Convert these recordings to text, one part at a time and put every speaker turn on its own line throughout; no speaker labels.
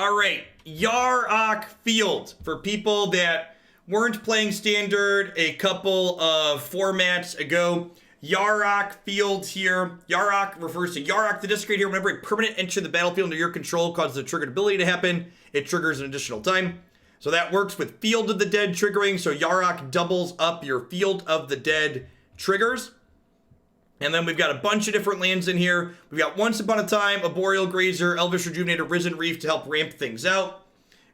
All right, Yarok Field. For people that weren't playing Standard a couple of formats ago, Yarok Field here. Yarok refers to Yarok the Desecrated. Whenever a permanent enters the battlefield under your control causes a triggered ability to happen, it triggers an additional time. So that works with Field of the Dead triggering, so Yarok doubles up your Field of the Dead triggers. And then we've got a bunch of different lands in here. We've got Once Upon a Time, Arboreal Grazer, Elvish Rejuvenator, Risen Reef to help ramp things out.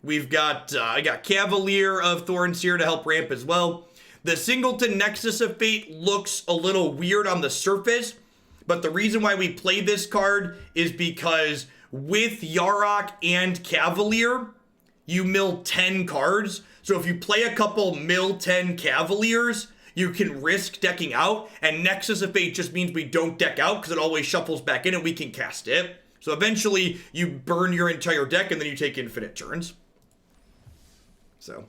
We've got, I got Cavalier of Thorns here to help ramp as well. The Singleton Nexus of Fate looks a little weird on the surface, but the reason why we play this card is because with Yarok and Cavalier, you mill 10 cards. So if you play a couple mill 10 Cavaliers, you can risk decking out, and Nexus of Fate just means we don't deck out because it always shuffles back in and we can cast it. So eventually you burn your entire deck and then you take infinite turns. So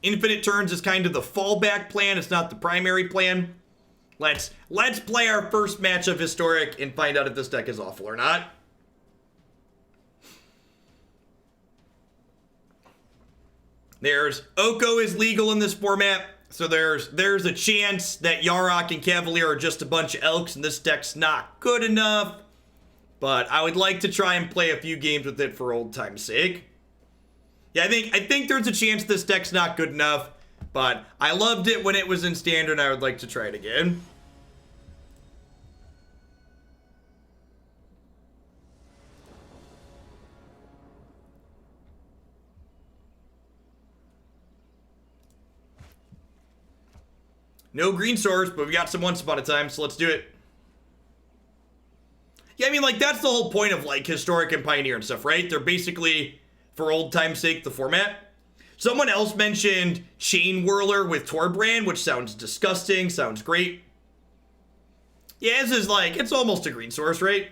infinite turns is kind of the fallback plan. It's not the primary plan. Let's play our first match of Historic and find out if this deck is awful or not. There's Oko is legal in this format. So there's a chance that Yarok and Cavalier are just a bunch of elks and this deck's not good enough. But I would like to try and play a few games with it for old time's sake. Yeah, I think there's a chance this deck's not good enough, but I loved it when it was in Standard and I would like to try it again. No green source, but we got some Once Upon a Time, so let's do it. Yeah, I mean, like, that's the whole point of, like, Historic and Pioneer and stuff, right? They're basically, for old time's sake, the format. Someone else mentioned Chain Whirler with Torbrand, which sounds disgusting, sounds great. Yeah, this is, like, it's almost a green source, right?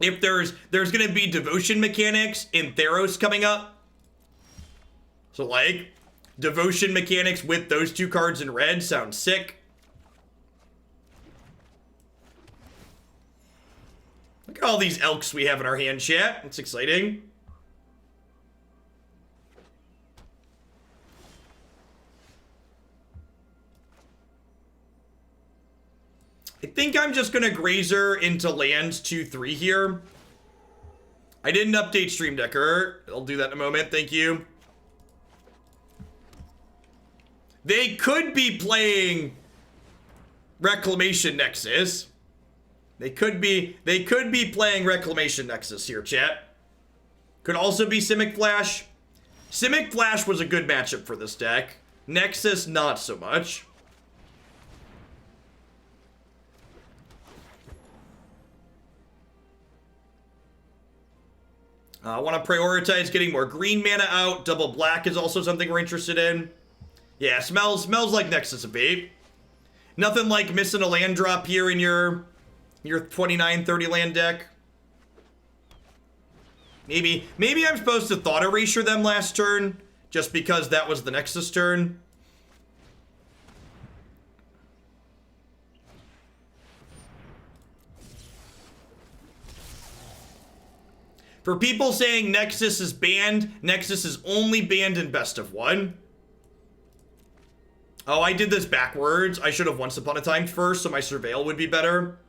If there's going to be devotion mechanics in Theros coming up. So, like, devotion mechanics with those two cards in red sounds sick. Look at all these elks we have in our hand, chat. It's exciting. I think I'm just going to Grazer into lands 2-3 here. I didn't update Stream Decker. I'll do that in a moment. Thank you. They could be playing Reclamation Nexus. They could be playing Reclamation Nexus here, chat. Could also be Simic Flash. Simic Flash was a good matchup for this deck. Nexus, not so much. I want to prioritize getting more green mana out. Double black is also something we're interested in. Yeah, smells like Nexus of Fate. Nothing like missing a land drop here in your 29-30 land deck. Maybe I'm supposed to Thought Erasure them last turn, just because that was the Nexus turn. For people saying Nexus is banned, Nexus is only banned in Best of 1. Oh, I did this backwards. I should have Once Upon a Time first, so my Surveil would be better.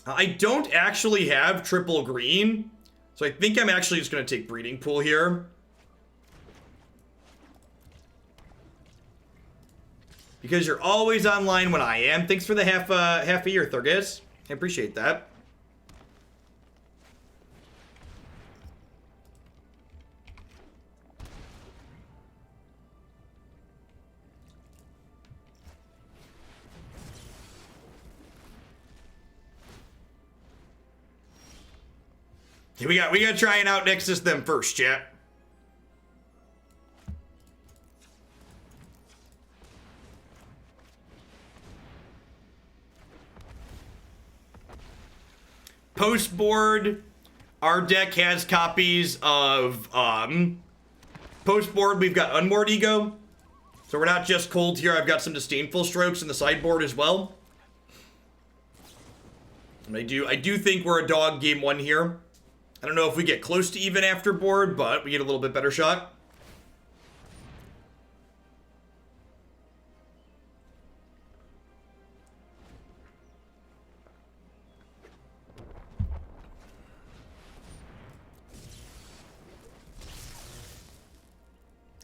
I don't actually have triple green, so I think I'm actually just going to take Breeding Pool here. Because you're always online when I am. Thanks for the half a year, Thurgus. I appreciate that. We got to try and out Nexus them first, chat. Post board, our deck has copies of post board. We've got Unmoored Ego, So we're not just cold here. I've got some disdainful strokes in the sideboard as well. And I do think we're a dog game 1 here. I don't know if we get close to even after board, but we get a little bit better shot.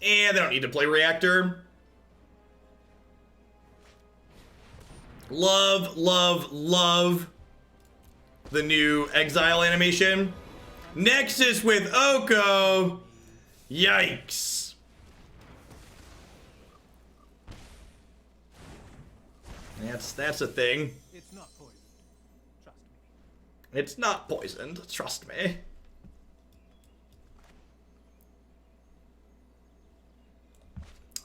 And they don't need to play Reactor. Love, love, love the new Exile animation. Nexus with Oko. Yikes. That's a thing.
It's not poison. Trust me.
It's not poisoned. Trust me.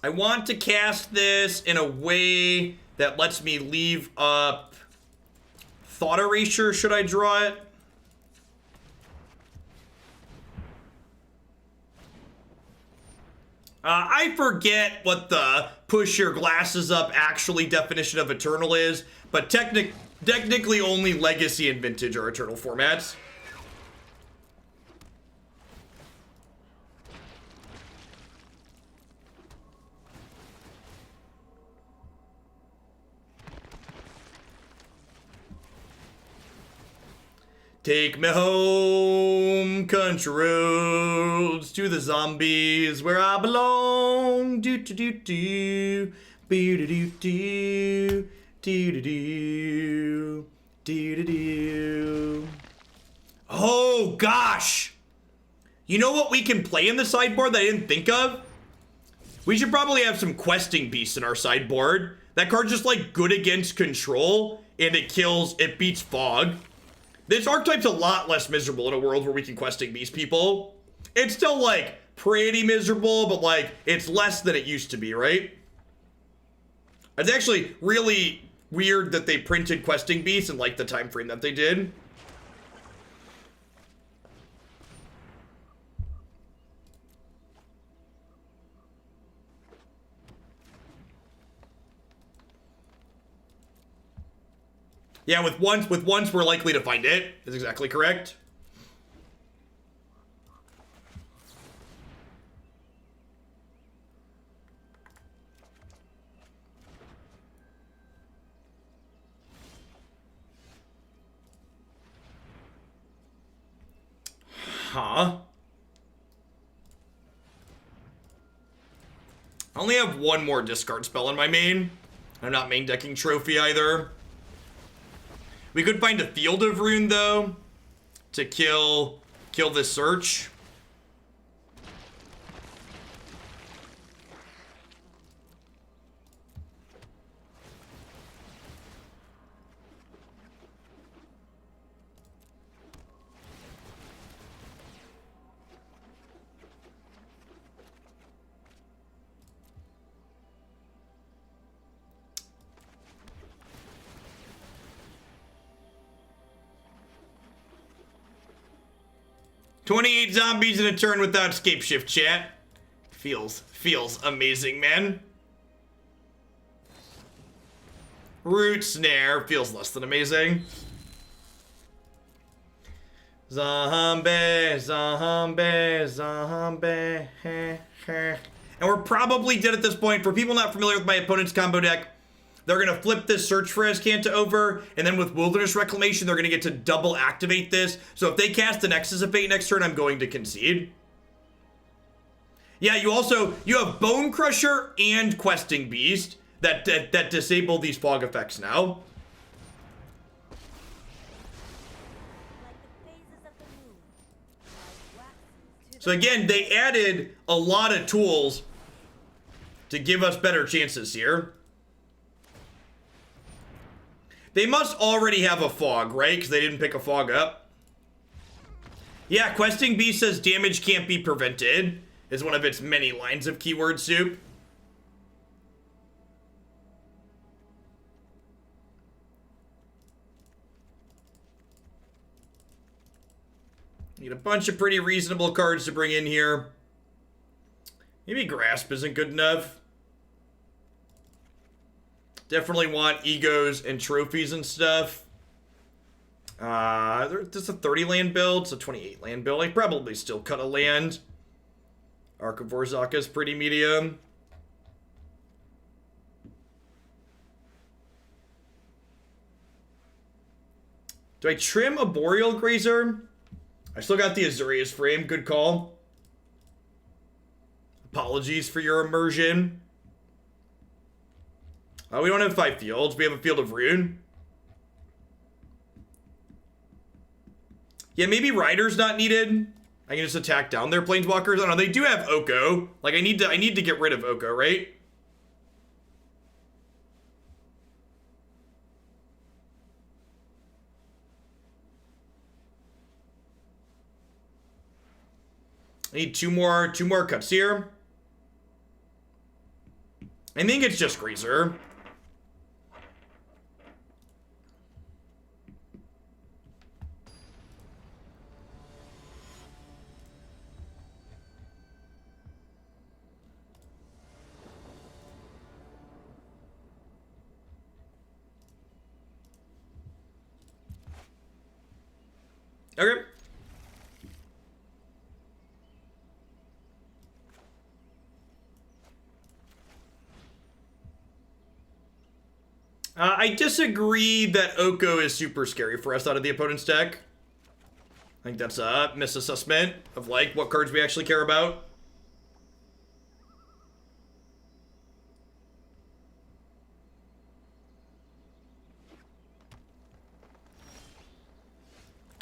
I want to cast this in a way that lets me leave up Thought Erasure. Should I draw it? I forget what the push your glasses up actually definition of Eternal is, but technically only Legacy and Vintage are Eternal formats. Take me home, country roads, to the zombies where I belong. Do do do do, be do do do, do do do, do do do. Oh gosh! You know what we can play in the sideboard that I didn't think of? We should probably have some questing beasts in our sideboard. That card's just like good against control, and it beats fog. This archetype's a lot less miserable in a world where we can questing beast people. It's still, like, pretty miserable, but, like, it's less than it used to be, right? It's actually really weird that they printed questing beasts in, like, the time frame that they did. Yeah, with once we're likely to find it. Is exactly correct. Huh? I only have one more discard spell in my main. I'm not main decking Trophy either. We could find a Field of Ruin, though, to kill this search. $28 zombies in a turn without escape shift, chat. Feels amazing, man. Root Snare feels less than amazing. Zombie, zombie, zombie. And we're probably dead at this point. For people not familiar with my opponent's combo deck, they're going to flip this Search for Azcanta over, and then with Wilderness Reclamation, they're going to get to double activate this. So if they cast the Nexus of Fate next turn, I'm going to concede. Yeah, you have Bone Crusher and Questing Beast that disable these fog effects now. So again, they added a lot of tools to give us better chances here. They must already have a fog, right? Because they didn't pick a fog up. Yeah, Questing Beast says damage can't be prevented is one of its many lines of keyword soup. Need a bunch of pretty reasonable cards to bring in here. Maybe Grasp isn't good enough. Definitely want egos and trophies and stuff. There's a 30 land build, so 28 land build. I probably still cut a land. Arch of Orazca is pretty medium. Do I trim Arboreal Grazer? I still got the Azurius frame. Good call. Apologies for your immersion. We don't have 5 fields. We have a Field of Rune. Yeah, maybe Rider's not needed. I can just attack down their Planeswalkers. I don't know. They do have Oko. Like, I need to get rid of Oko, right? I need two more cuts here. I think it's just Grazer. Okay. I disagree that Oko is super scary for us out of the opponent's deck. I think that's a misassessment of, like, what cards we actually care about.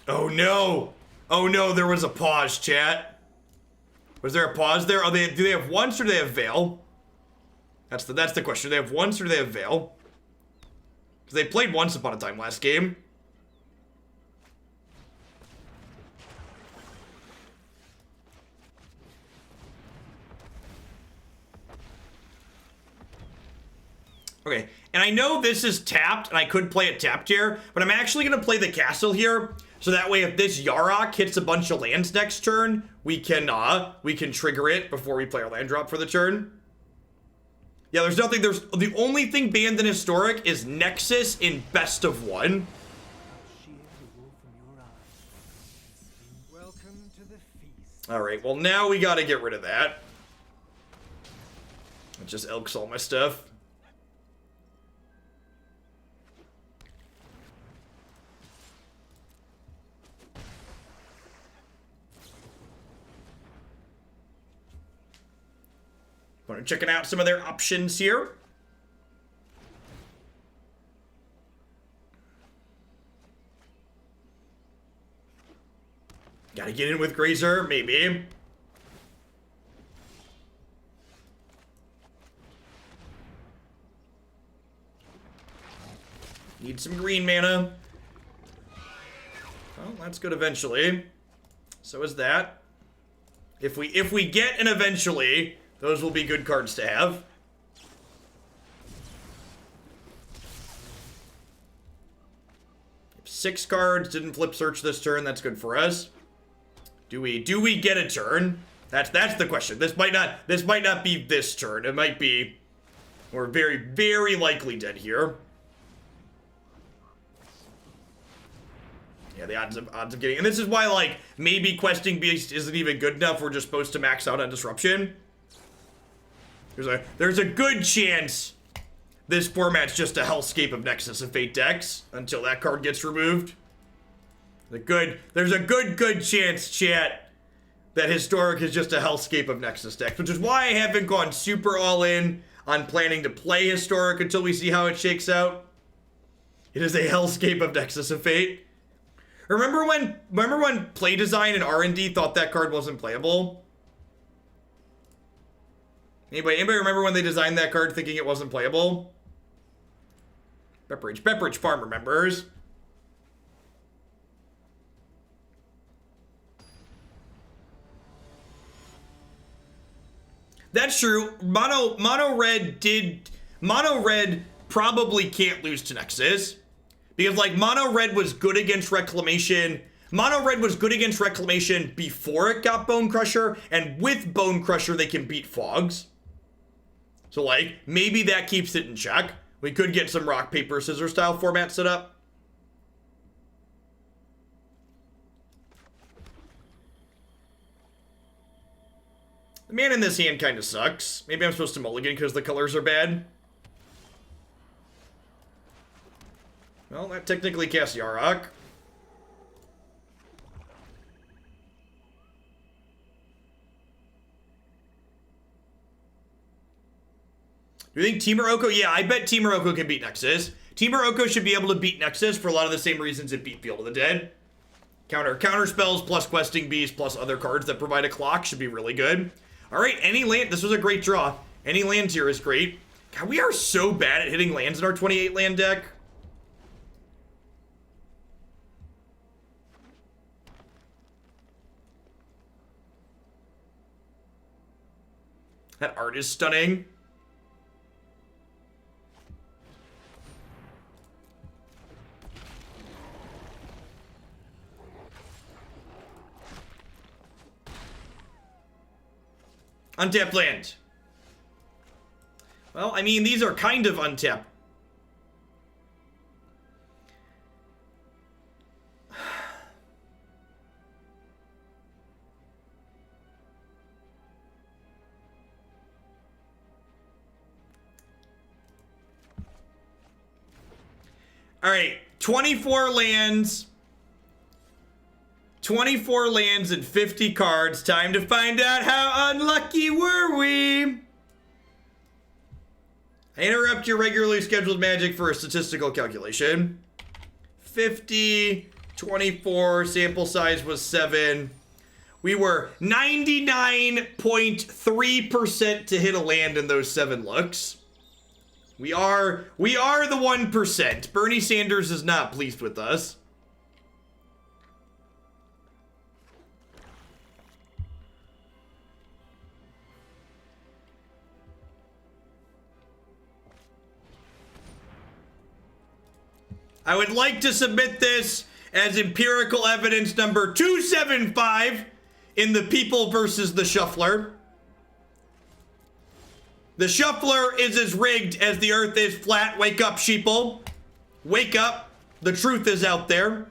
Oh no! Oh no, there was a pause, chat. Was there a pause there? Do they have once or do they have Veil? That's the question. Do they have once or do they have Veil? Because they played once upon a time last game. Okay, and I know this is tapped, and I could play it tapped here, but I'm actually going to play the castle here, so that way if this Yarok hits a bunch of lands next turn, we can trigger it before we play our land drop for the turn. Yeah, the only thing banned in Historic is Nexus in Best of One. Alright, well now we gotta get rid of that. It just elks all my stuff. Checking out some of their options here. Gotta get in with Grazer, maybe. Need some green mana. Well, that's good eventually. So is that. If we get an eventually, those will be good cards to have. Six cards, didn't flip search this turn, that's good for us. Do we get a turn? That's the question. This might not be this turn. It might be, we're very, very likely dead here. Yeah, the odds of getting, and this is why, like, maybe Questing Beast isn't even good enough. We're just supposed to max out on Disruption. There's a good chance this format's just a hellscape of Nexus of Fate decks until that card gets removed. There's a good chance, chat, that Historic is just a hellscape of Nexus decks, which is why I haven't gone super all in on planning to play Historic until we see how it shakes out. It is a hellscape of Nexus of Fate. Remember when Play Design and R&D thought that card wasn't playable? Anybody remember when they designed that card thinking it wasn't playable? Pepperidge Farm remembers. That's true. Mono red probably can't lose to Nexus. Because, like, Mono red was good against Reclamation. Mono red was good against Reclamation before it got Bone Crusher, and with Bone Crusher they can beat Fogs. So, like, maybe that keeps it in check. We could get some rock, paper, scissors style format set up. The man in this hand kind of sucks. Maybe I'm supposed to mulligan because the colors are bad. Well, that technically casts Yarok. Do you think Team Oko? Yeah, I bet Team Oko can beat Nexus. Team Oko should be able to beat Nexus for a lot of the same reasons it beat Field of the Dead. Counter spells plus questing beast plus other cards that provide a clock should be really good. All right, any land. This was a great draw. Any land here is great. God, we are so bad at hitting lands in our 28 land deck. That art is stunning. Untapped land. Well, I mean, these are kind of untapped. All right, 24 lands. 24 lands and 50 cards. Time to find out how unlucky were we. I interrupt your regularly scheduled magic for a statistical calculation. 50, 24, sample size was 7. We were 99.3% to hit a land in those 7 looks. We are the 1%. Bernie Sanders is not pleased with us. I would like to submit this as empirical evidence number 275 in the People versus the Shuffler. The Shuffler is as rigged as the earth is flat. Wake up, sheeple. Wake up. The truth is out there.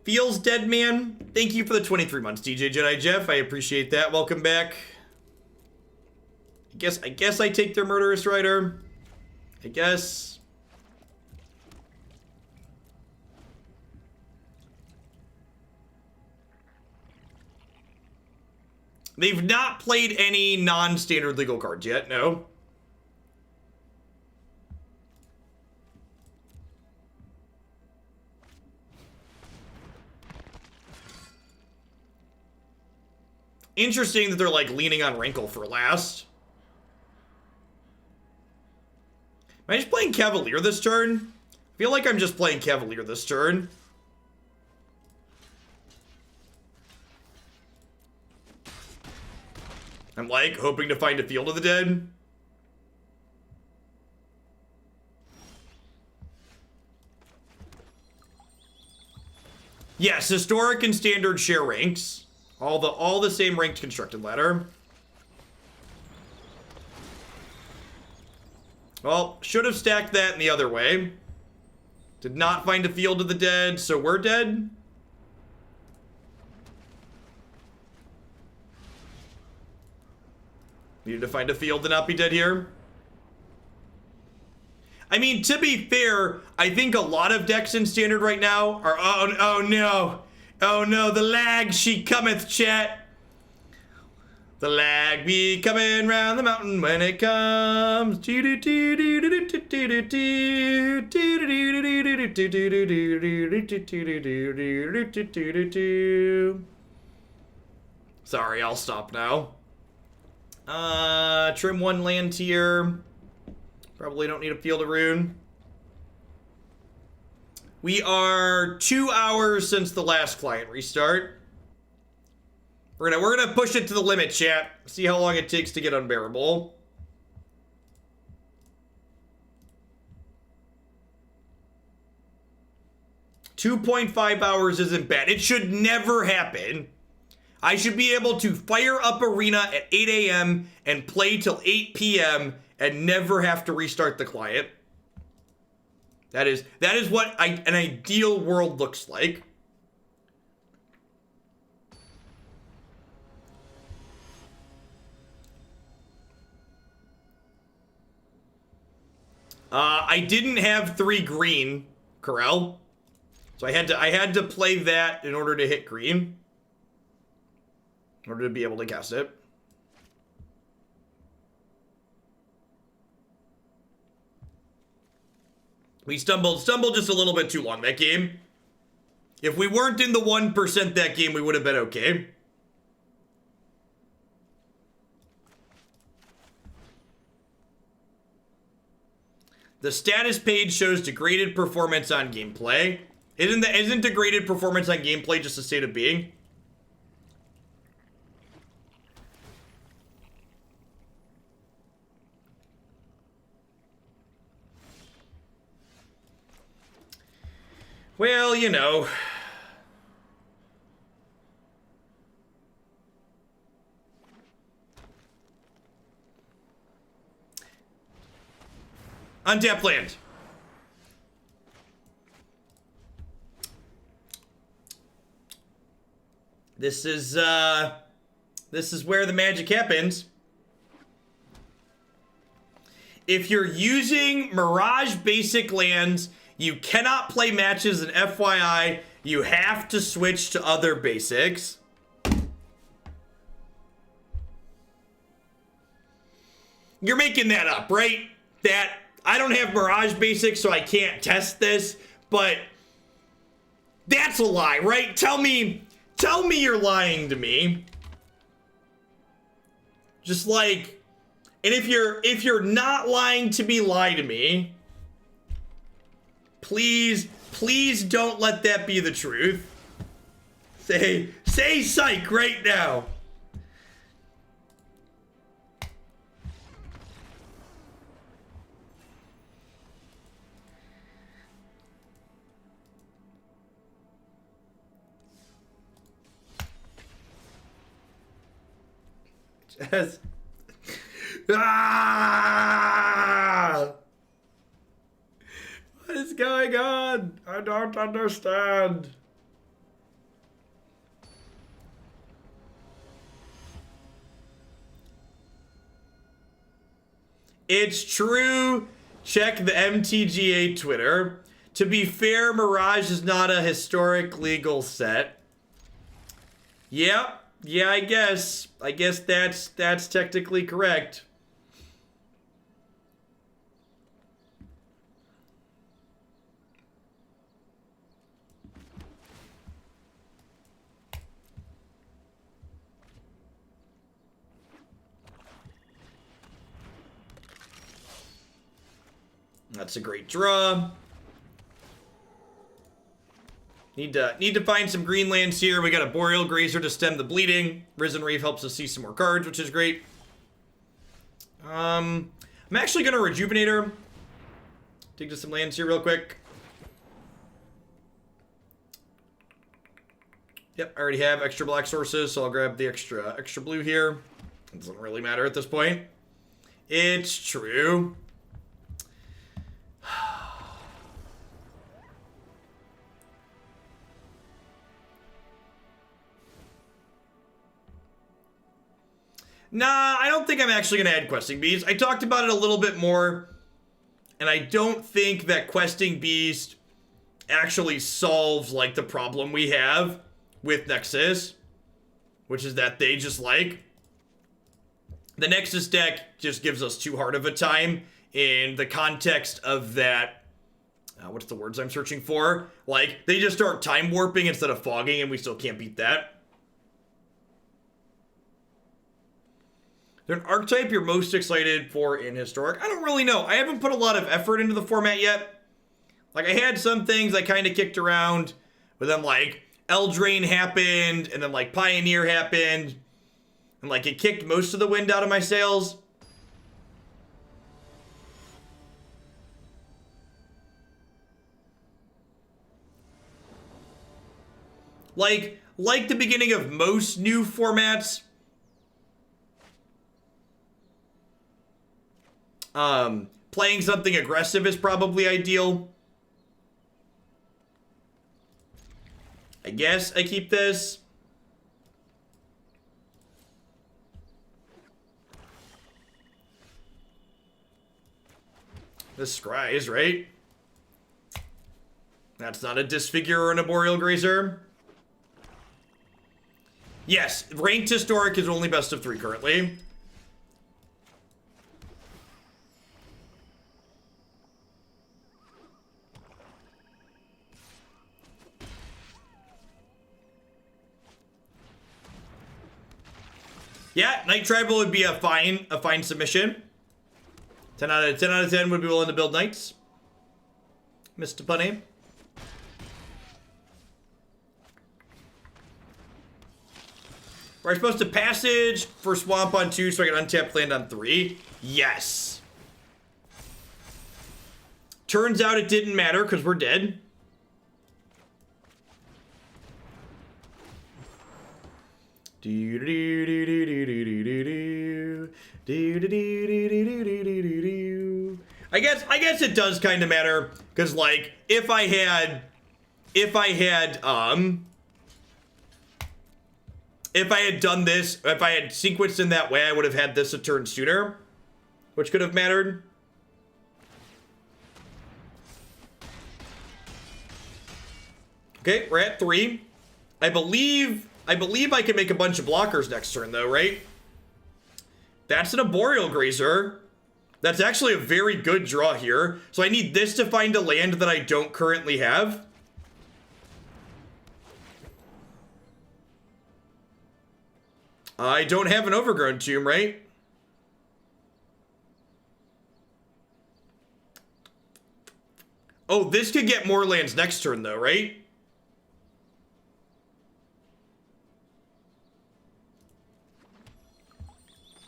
Feels dead, man. Thank you for the 23 months, DJ Jedi Jeff. I appreciate that. Welcome back. I guess I take their Murderous Rider. I guess. They've not played any non-standard legal cards yet, no. Interesting that they're like leaning on Rankle for last. Am I just playing Cavalier this turn? I feel like I'm just playing Cavalier this turn. I'm like hoping to find a Field of the Dead. Yes, historic and standard share ranks. All the same ranked constructed ladder. Well, should have stacked that in the other way. Did not find a Field of the Dead, so we're dead. Needed to find a field to not be dead here. I mean, to be fair, I think a lot of decks in standard right now are, oh no. Oh no, the lag, she cometh, chat. The lag be coming round the mountain when it comes. Sorry, I'll stop now. Trim 1 land tier. Probably don't need a Field of Rune. We are 2 hours since the last client restart. We're gonna push it to the limit, chat. See how long it takes to get unbearable. 2.5 hours isn't bad. It should never happen. I should be able to fire up Arena at 8 a.m. and play till 8 p.m. and never have to restart the client. That is what an ideal world looks like. I didn't have 3 green, Corel. So I had to play that in order to hit green. In order to be able to cast it. We stumbled just a little bit too long that game. If we weren't in the 1% that game, we would have been okay. The status page shows degraded performance on gameplay. Isn't degraded performance on gameplay just a state of being? Well, you know. Untapped land. This is where the magic happens. If you're using Mirage basic lands, you cannot play matches in FYI. You have to switch to other basics. You're making that up, right? That I don't have Mirage basics, so I can't test this, but that's a lie, right? Tell me you're lying to me. Just like, and if you're not lying to me, lie to me. Please don't let that be the truth. Say psych right now. Just What is going on? I don't understand. It's true. Check the MTGA Twitter. To be fair, Mirage is not a historic legal set. Yep. Yeah, I guess that's technically correct. That's a great draw. Need to find some green lands here. We got a Arboreal Grazer to stem the bleeding. Risen Reef helps us see some more cards, which is great. I'm actually gonna Rejuvenator. Dig to some lands here real quick. Yep, I already have extra black sources, so I'll grab the extra blue here. It doesn't really matter at this point. It's true. Nah, I don't think I'm actually going to add Questing Beast. I talked about it a little bit more, and I don't think that Questing Beast actually solves, like, the problem we have with Nexus, which is that they just, like, the Nexus deck just gives us too hard of a time in the context of that, what's the words I'm searching for? Like, they just start time warping instead of fogging, and we still can't beat that. Is there an archetype you're most excited for in Historic? I don't really know. I haven't put a lot of effort into the format yet. Like, I had some things I kind of kicked around, but then, like, Eldraine happened, and then, like, Pioneer happened, and, like, it kicked most of the wind out of my sails. Like the beginning of most new formats, playing something aggressive is probably ideal. I guess I keep this. The Scries, right? That's not a Disfigure or an Arboreal Grazer. Yes, ranked historic is only best of 3 currently. Yeah, Knight Tribal would be a fine submission. 10 out of 10 would be willing to build Knights. Mr. Bunny. We're supposed to passage for swamp on 2 so I can untap land on 3. Yes. Turns out it didn't matter because we're dead. I guess it does kind of matter because like if I had done this, if I had sequenced in that way, I would have had this a turn sooner, which could have mattered. Okay, we're at 3. I believe I can make a bunch of blockers next turn though, right? That's an Arboreal Grazer. That's actually a very good draw here. So I need this to find a land that I don't currently have. I don't have an Overgrown Tomb, right? Oh, this could get more lands next turn though, right?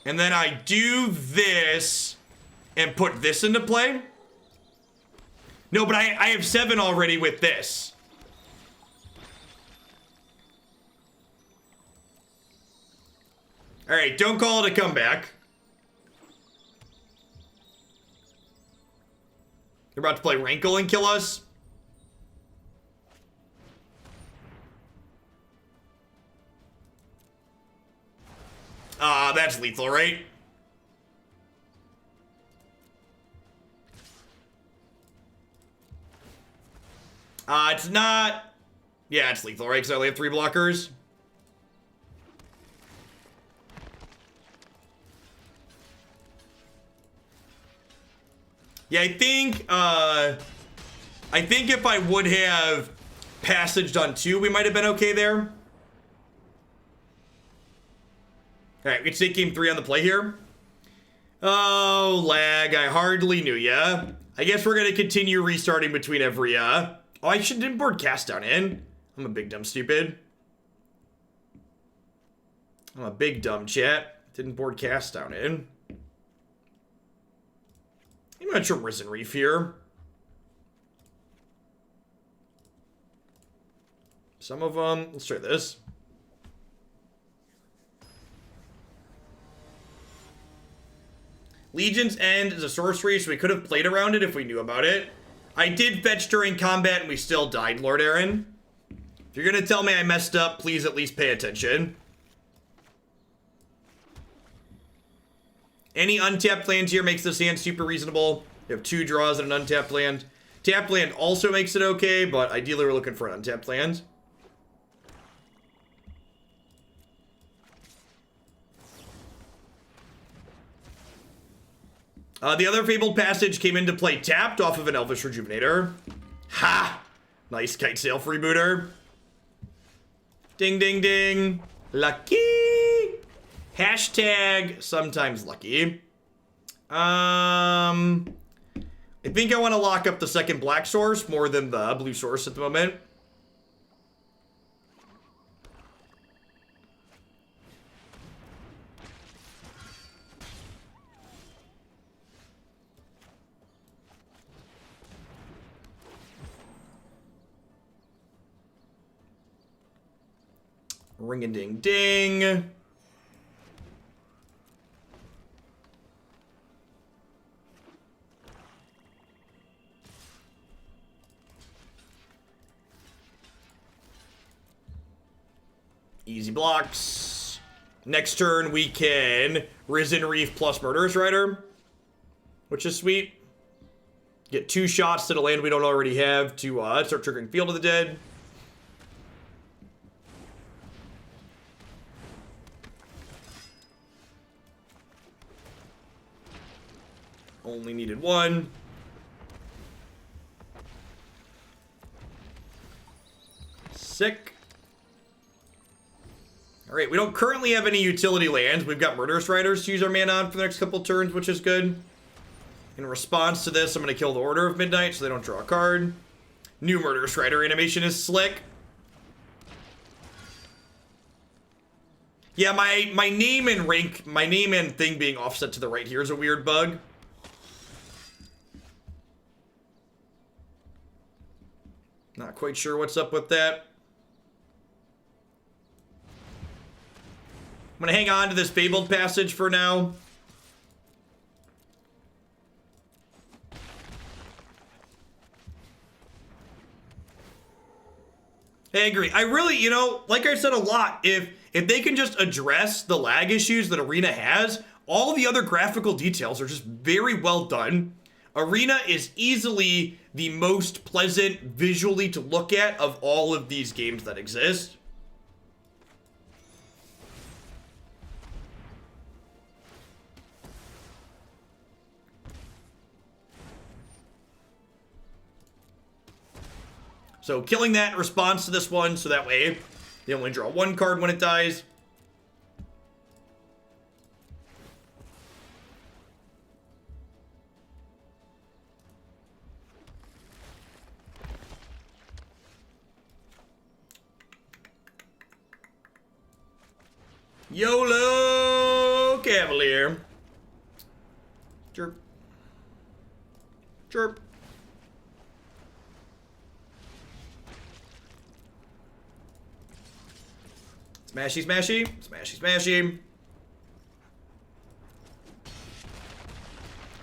And then I do this and put this into play. No, but I have 7 already with this. All right, don't call it a comeback. They're about to play Rankle and kill us. That's lethal, right? It's not. Yeah, it's lethal, right? Because I only have 3 blockers. Yeah, I think if I would have passaged on 2, we might have been okay there. Alright, we can take game 3 on the play here. Oh, lag, I hardly knew ya. I guess we're gonna continue restarting between every, Oh, I didn't board Cast Down in. I'm a big dumb stupid. I'm a big dumb chat. Didn't board Cast Down in. I'm gonna try Risen Reef here. Some of them, let's try this. Legion's End is a sorcery, so we could have played around it if we knew about it. I did fetch during combat and we still died, Lord Aaron. If you're gonna tell me I messed up, please at least pay attention. Any untapped land here makes this hand super reasonable. You have 2 draws and an untapped land. Tapped land also makes it okay, but ideally we're looking for an untapped land. The other Fabled Passage came into play tapped off of an Elvish Rejuvenator. Ha! Nice Kite Sail freebooter. Ding, ding, ding. Lucky! Hashtag sometimes lucky. I think I want to lock up the second black source more than the blue source at the moment. Ring-a-ding-ding. Easy blocks. Next turn, we can Risen Reef plus Murderous Rider, which is sweet. Get 2 shots to the land we don't already have to start triggering Field of the Dead. Only needed 1. Sick. Alright, we don't currently have any utility lands. We've got Murderous Riders to use our mana on for the next couple turns, which is good. In response to this, I'm going to kill the Order of Midnight so they don't draw a card. New Murderous Rider animation is slick. Yeah, my name and rank, my name and thing being offset to the right here is a weird bug. Not quite sure what's up with that. I'm going to hang on to this Fabled Passage for now. I agree. I really, you know, like I said a lot, if they can just address the lag issues that Arena has, all the other graphical details are just very well done. Arena is easily the most pleasant visually to look at of all of these games that exist. So killing that in response to this one, so that way they only draw 1 card when it dies. YOLO Cavalier. Chirp. Chirp. Smashy, smashy, smashy, smashy.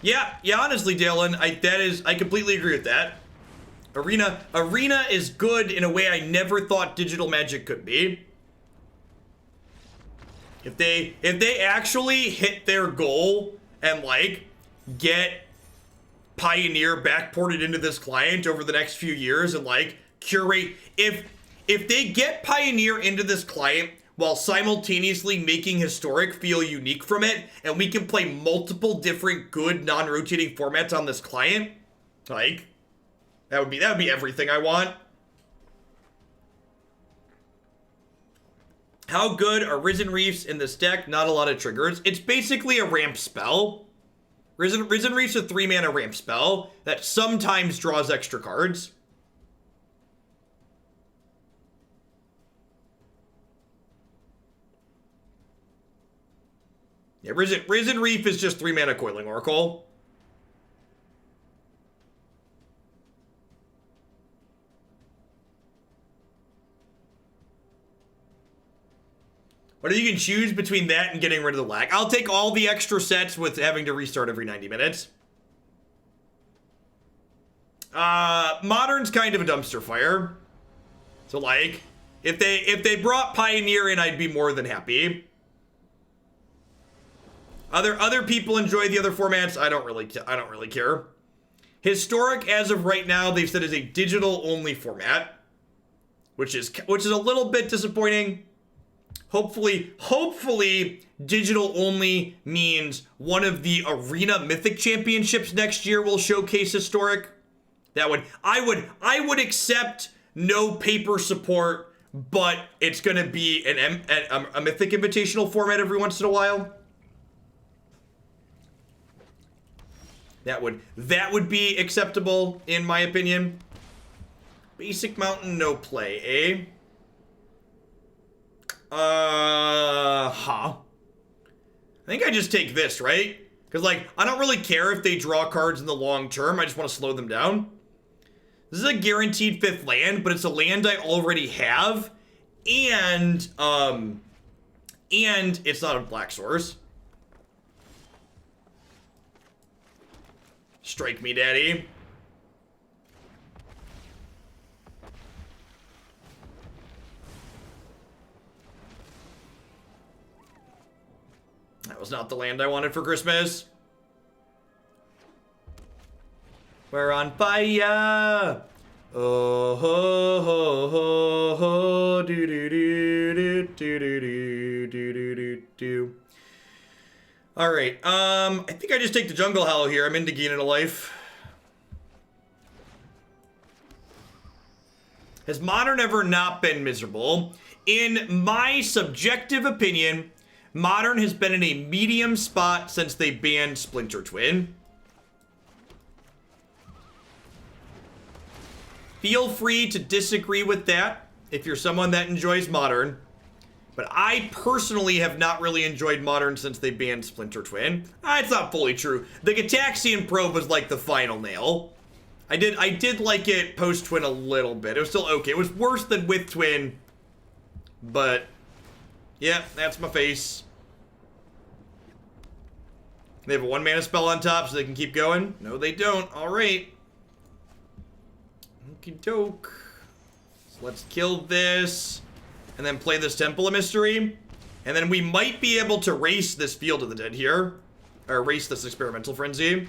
Yeah, honestly, Dalen, I completely agree with that. Arena is good in a way I never thought Digital Magic could be. If they actually hit their goal and like get Pioneer backported into this client over the next few years and like curate, if they get Pioneer into this client while simultaneously making Historic feel unique from it, and we can play multiple different good non-rotating formats on this client, like, that would be everything I want. How good are Risen Reefs in this deck? Not a lot of triggers. It's basically a ramp spell. Risen Reef's a 3-mana ramp spell that sometimes draws extra cards. Yeah, Risen Reef is just 3-mana Coiling Oracle. But if you can choose between that and getting rid of the lag, I'll take all the extra sets with having to restart every 90 minutes. Modern's kind of a dumpster fire. So like, if they brought Pioneer in, I'd be more than happy. Other people enjoy the other formats. I don't really care. Historic, as of right now, they've said is a digital only format, which is a little bit disappointing. Hopefully, digital only means one of the Arena Mythic Championships next year will showcase Historic. I would accept no paper support, but it's gonna be a Mythic Invitational format every once in a while. That would be acceptable, in my opinion. Basic Mountain, no play, eh? I think I just take this, right? Because, like, I don't really care if they draw cards in the long term. I just want to slow them down. This is a guaranteed 5th land, but it's a land I already have. and it's not a black source. Strike me, daddy. That was not the land I wanted for Christmas. We're on fire. Oh ho ho ho ho do do do do do do do do do do. All right. I think I just take the Jungle Hollow here. I'm into gaining a life. Has Modern ever not been miserable? In my subjective opinion, Modern has been in a medium spot since they banned Splinter Twin. Feel free to disagree with that if you're someone that enjoys Modern. But I personally have not really enjoyed Modern since they banned Splinter Twin. It's not fully true. The Gataxian Probe was like the final nail. I did like it post-Twin a little bit. It was still okay. It was worse than with Twin. But, yeah, that's my face. They have a 1-mana spell on top so they can keep going? No, they don't. All right. Okie doke. So let's kill this. And then play this Temple of Mystery. And then we might be able to race this Field of the Dead here. Or race this Experimental Frenzy.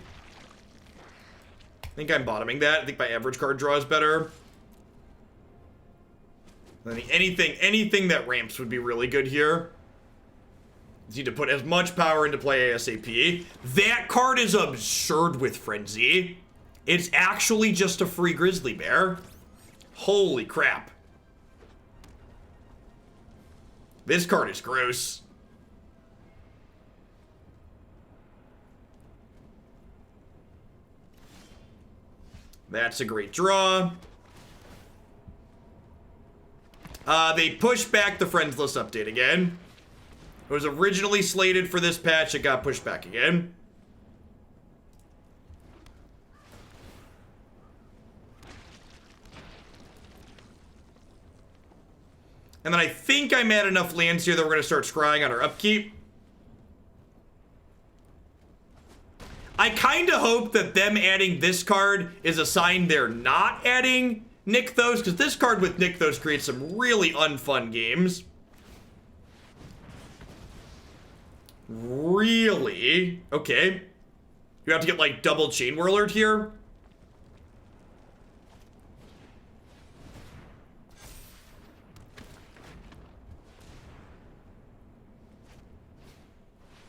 I think I'm bottoming that. I think my average card draw is better. I think anything that ramps would be really good here. You need to put as much power into play ASAP. That card is absurd with Frenzy. It's actually just a free Grizzly Bear. Holy crap. This card is gross. That's a great draw. They pushed back the Friendless update again. It was originally slated for this patch. It got pushed back again. And then I think I'm at enough lands here that we're going to start scrying on our upkeep. I kind of hope that them adding this card is a sign they're not adding Nykthos, because this card with Nykthos creates some really unfun games. Really? Okay. You have to get, like, double Chain Whirlered here?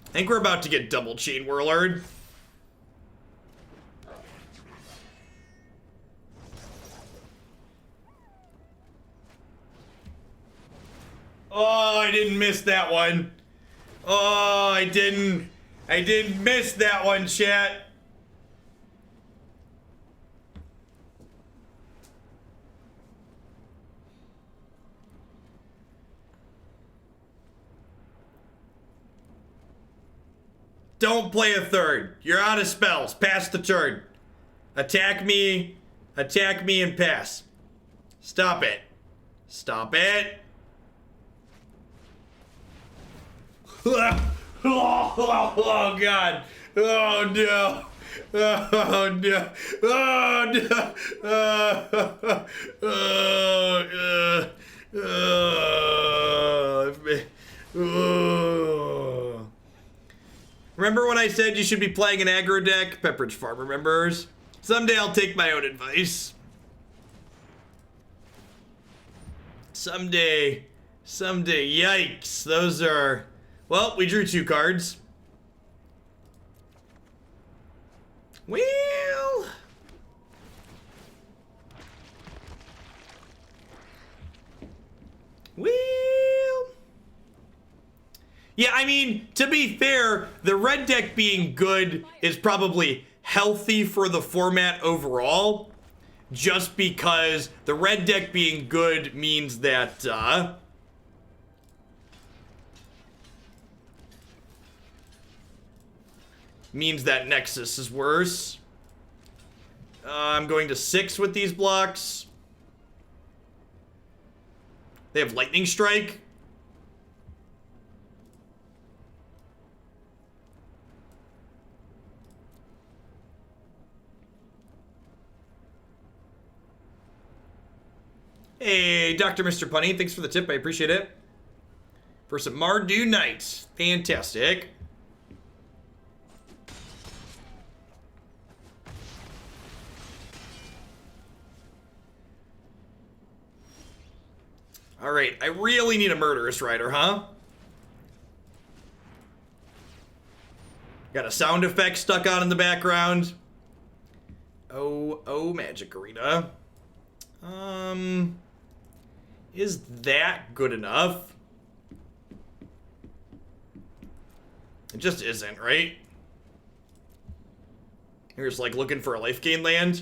I think we're about to get double Chain Whirlered. Oh, I didn't miss that one. Oh, I didn't miss that one, chat. Don't play a third. You're out of spells. Pass the turn. Attack me, and pass. Stop it. Stop it. Oh, God. Oh, no. Oh, no. Oh, no. Remember when I said you should be playing an aggro deck? Pepperidge Farm remembers. Someday I'll take my own advice. Someday. Yikes. Those are... Well, we drew 2 cards. Well... Yeah, I mean, to be fair, the red deck being good is probably healthy for the format overall. Just because the red deck being good means that, Nexus is worse. I'm going to 6 with these blocks. I They have Lightning Strike. Hey, Dr. Mr. Punny, thanks for the tip. I appreciate it. For some Mardu Knights. Fantastic. All right, I really need a Murderous Rider, huh? Got a sound effect stuck on in the background. Oh, Magic Arena. Is that good enough? It just isn't, right? You're just like looking for a life gain land.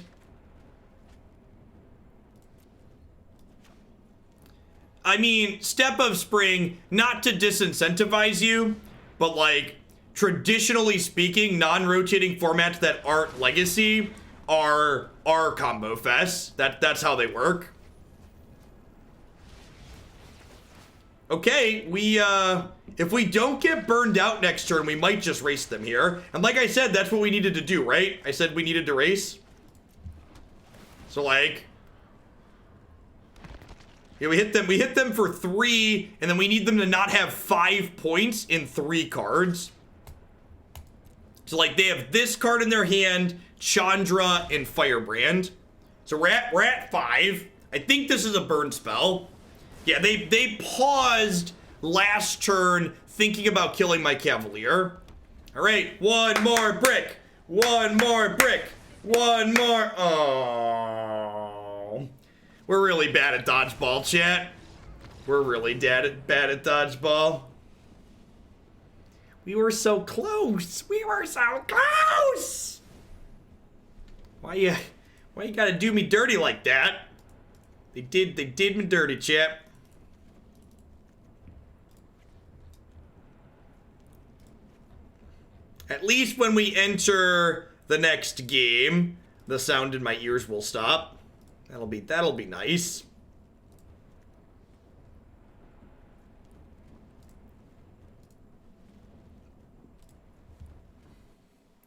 I mean, Step of Spring, not to disincentivize you, but like, traditionally speaking, non-rotating formats that aren't Legacy are combo fests. That's how they work. Okay, if we don't get burned out next turn, we might just race them here. And like I said, that's what we needed to do, right? I said we needed to race. So like, yeah, we hit them for 3, and then we need them to not have 5 points in 3 cards. So like, they have this card in their hand, Chandra and Firebrand. So we're at 5. I think this is a burn spell. Yeah, they paused last turn thinking about killing my Cavalier. All right, one more brick. One more brick. One more. Oh. We're really bad at dodgeball, chat. We're really bad at dodgeball. We were so close. We were so close. Why you gotta do me dirty like that? They did me dirty, chat. At least when we enter the next game, the sound in my ears will stop. That'll be nice.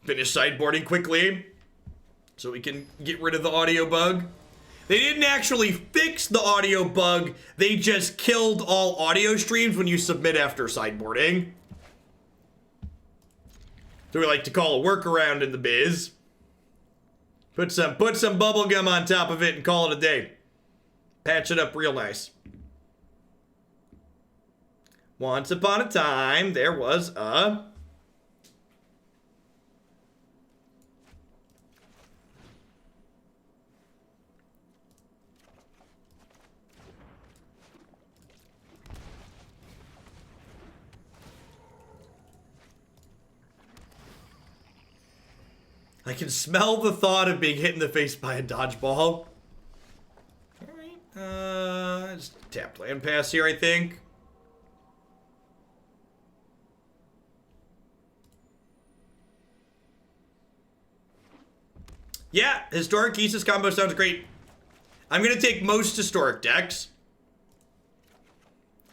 Finish sideboarding quickly so we can get rid of the audio bug. They didn't actually fix the audio bug. They just killed all audio streams when you submit after sideboarding. So we like to call a workaround in the biz. Put some bubble gum on top of it and call it a day. Patch it up real nice. Once upon a time, there was a... I can smell the thought of being hit in the face by a dodgeball. Alright, just tap land pass here, I think. Yeah, Historic Aegis combo sounds great. I'm gonna take most Historic decks.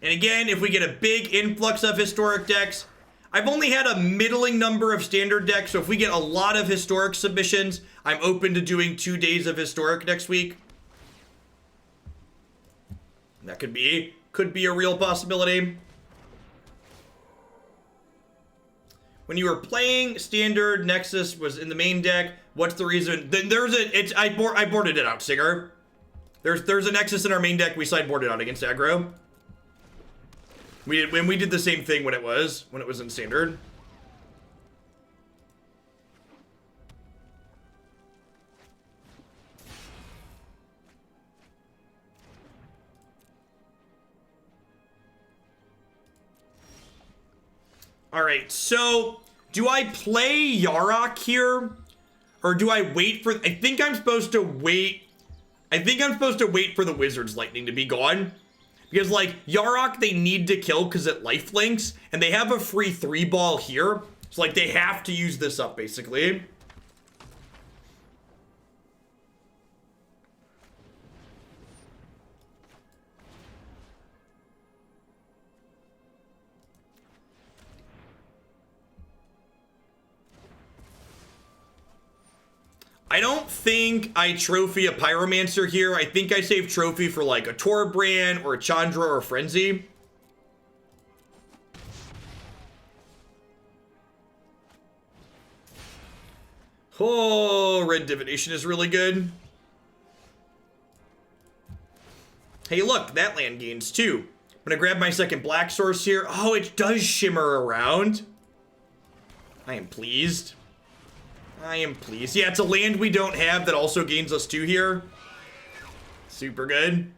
And again, if we get a big influx of Historic decks, I've only had a middling number of standard decks, so if we get a lot of Historic submissions, I'm open to doing 2 days of Historic next week. That could be a real possibility. When you were playing standard, Nexus was in the main deck. What's the reason? Then I boarded it out, Singer. There's a Nexus in our main deck. We sideboarded out against aggro. We did the same thing when it was in standard. All right, so do I play Yarok here, or do I wait for? I think I'm supposed to wait. I think I'm supposed to wait for the Wizard's Lightning to be gone. Because, like, Yarok, they need to kill because it lifelinks, and they have a free 3-ball here. So, like, they have to use this up, basically. I don't think I trophy a Pyromancer here. I think I save trophy for like a Torbrand or a Chandra or a Frenzy. Oh, Red Divination is really good. Hey, look, that land gains too. I'm gonna grab my second black source here. Oh, it does shimmer around. I am pleased. I am pleased. Yeah, it's a land we don't have that also gains us 2 here. Super good.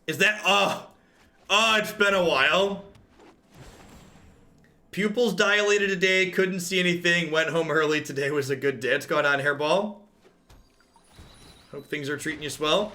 Is that, oh, it's been a while. Pupils dilated today, couldn't see anything, went home early. Today was a good day. What's going on, Hairball? Hope things are treating you swell.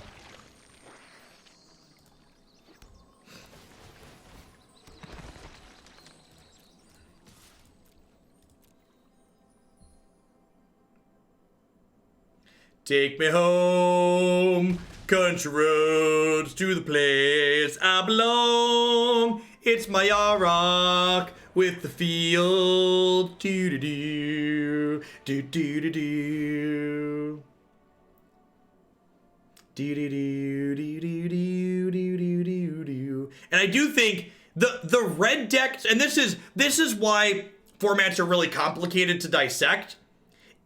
Take me home, country roads to the place I belong. It's my Yarok with the field. Do do do do do do do. Do do do do do do do do do. And I do think the red decks, and this is why formats are really complicated to dissect.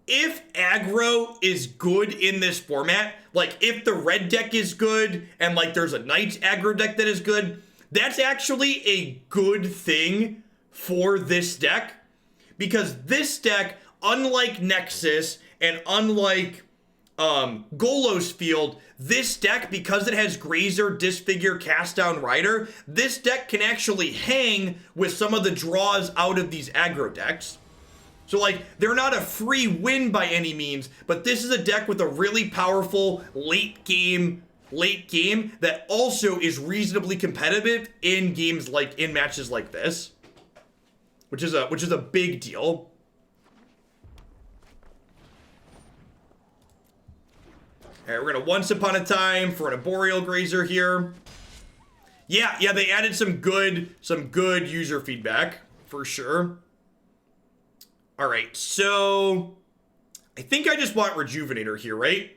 If aggro is good in this format, like if the red deck is good and like there's a Knights aggro deck that is good, that's actually a good thing for this deck, because this deck, unlike Nexus and unlike Golo's Field, this deck, because it has Grazer, Disfigure, Cast Down Rider, this deck can actually hang with some of the draws out of these aggro decks. So like, they're not a free win by any means, but this is a deck with a really powerful late game that also is reasonably competitive in games like, in matches like this, which is a big deal. All right, we're gonna Once Upon a Time for an Arboreal Grazer here. Yeah, they added some good user feedback for sure. All right, so I think I just want Rejuvenator here, right?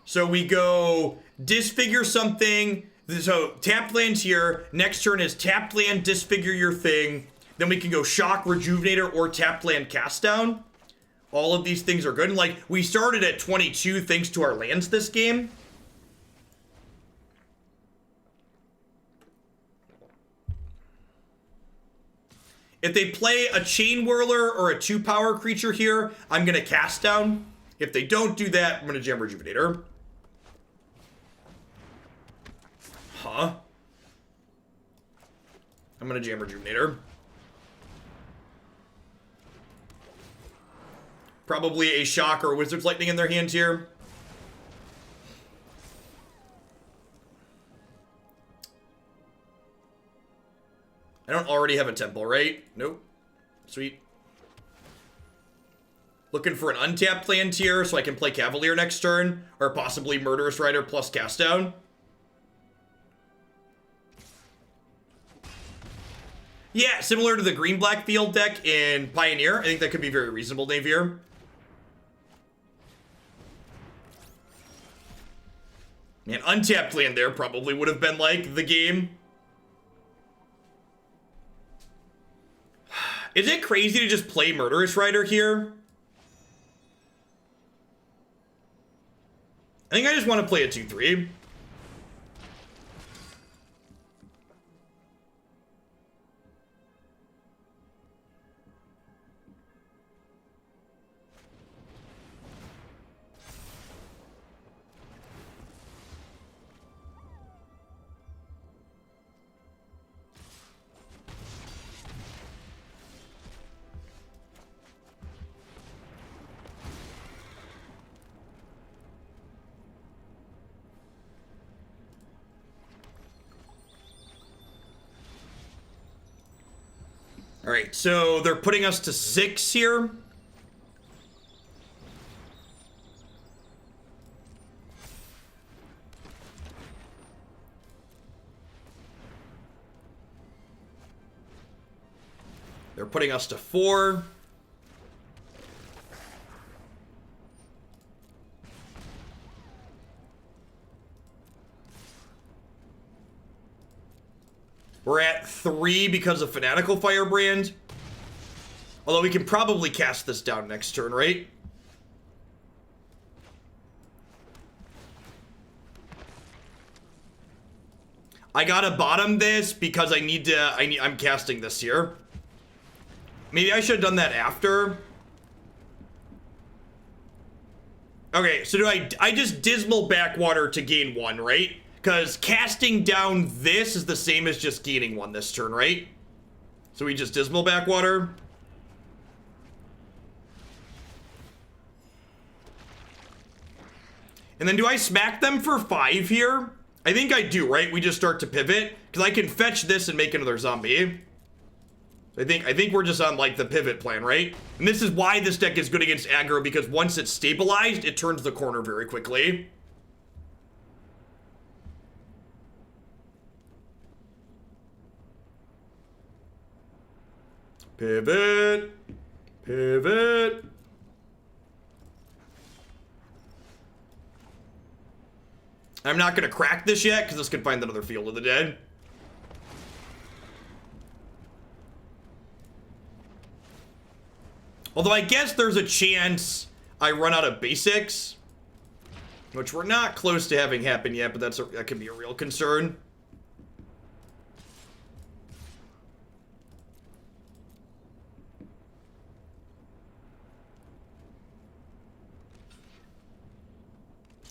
So we go Disfigure something. So tapped land's here. Next turn is tapped land, Disfigure your thing. Then we can go Shock, Rejuvenator, or tapped land, Cast Down. All of these things are good. And like, we started at 22 thanks to our lands this game. If they play a Chain Whirler or a 2-power creature here, I'm going to Cast Down. If they don't do that, I'm going to jam Rejuvenator. Huh? I'm going to jam Rejuvenator. Probably a Shock or Wizard's Lightning in their hands here. I don't already have a Temple, right? Nope. Sweet. Looking for an untapped land here so I can play Cavalier next turn, or possibly Murderous Rider plus Cast Down. Yeah, similar to the green-black field deck in Pioneer. I think that could be very reasonable, Navier. Man, untapped land there probably would have been like the game. Is it crazy to just play Murderous Rider here? I think I just want to play a 2-3. All right, so they're putting us to 6 here. They're putting us to 4. We're at 3 because of Fanatical Firebrand. Although we can probably cast this down next turn, right? I gotta bottom this because I need to, I'm casting this here. Maybe I should have done that after. Okay, so do I just Dismal Backwater to gain 1, right? Because casting down this is the same as just gaining 1 this turn, right? So we just Dismal Backwater. And then do I smack them for 5 here? I think I do, right? We just start to pivot. Because I can fetch this and make another zombie. I think we're just on, like, the pivot plan, right? And this is why this deck is good against aggro, because once it's stabilized, it turns the corner very quickly. Pivot. Pivot. I'm not going to crack this yet, because this could find another Field of the Dead. Although I guess there's a chance I run out of basics, which we're not close to having happen yet, but that could be a real concern.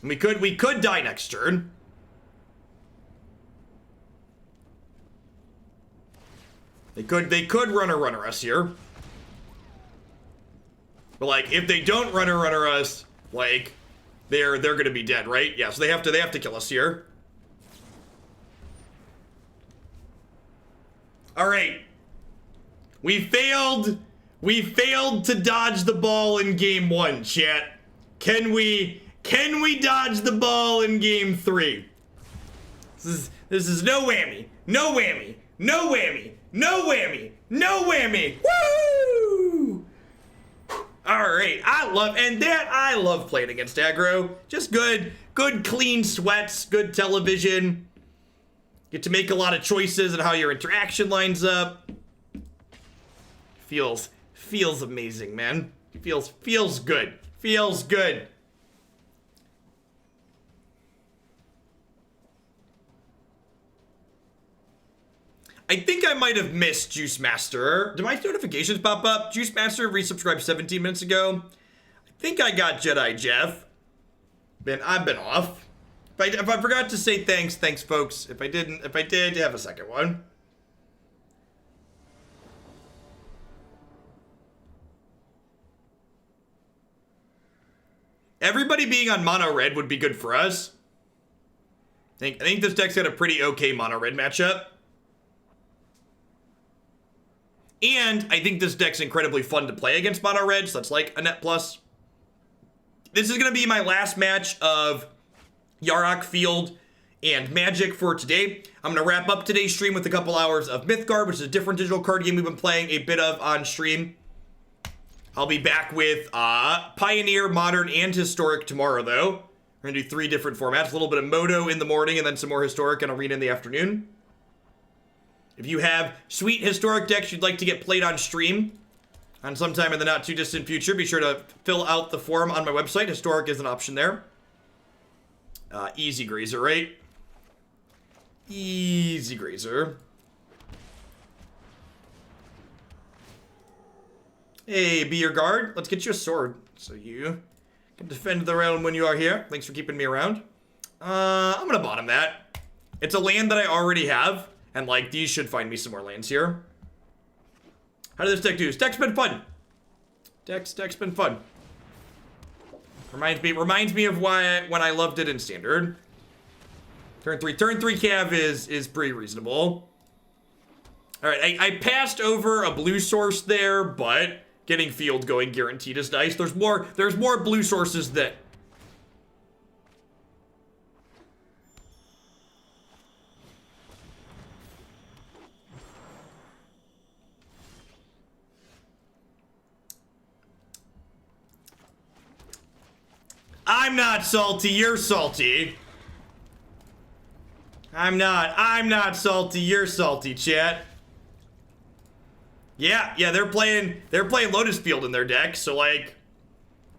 We could die next turn. They could runner us here. But like, if they don't runner us, like, they're gonna be dead, right? Yeah, so they have to kill us here. All right. We failed to dodge the ball in game 1, chat. Can we dodge the ball in game 3? This is no whammy. No whammy. No whammy. No whammy. No whammy. Woo! Alright, I love playing against aggro. Just good clean sweats, good television. Get to make a lot of choices and how your interaction lines up. Feels amazing, man. Feels good. Feels good. I think I might have missed Juice Master. Did my notifications pop up? Juice Master resubscribed 17 minutes ago. I think I got Jedi Jeff. Man, I've been off. If I forgot to say thanks folks. If I did, have a second one. Everybody being on mono red would be good for us. I think this deck's got a pretty okay mono red matchup. And I think this deck's incredibly fun to play against mono red, so that's like a net plus. This is going to be my last match of Yarok, Field, and Magic for today. I'm going to wrap up today's stream with a couple hours of Mythgard, which is a different digital card game we've been playing a bit of on stream. I'll be back with Pioneer, Modern, and Historic tomorrow, though. We're going to do 3 different formats. A little bit of Moto in the morning, and then some more Historic and Arena in the afternoon. If you have sweet Historic decks you'd like to get played on stream on sometime in the not-too-distant future, be sure to fill out the form on my website. Historic is an option there. Easy Grazer, right? Easy Grazer. Hey, be your guard. Let's get you a sword so you can defend the realm when you are here. Thanks for keeping me around. I'm gonna bottom that. It's a land that I already have. And, like, these should find me some more lands here. How did this deck do? This deck's been fun. Deck's been fun. Reminds me of when I loved it in Standard. Turn 3 Cav is pretty reasonable. All right, I passed over a blue source there, but getting field going guaranteed is nice. There's more blue sources that... I'm not salty, you're salty. I'm not salty, you're salty, chat. Yeah, they're playing Lotus Field in their deck, so like,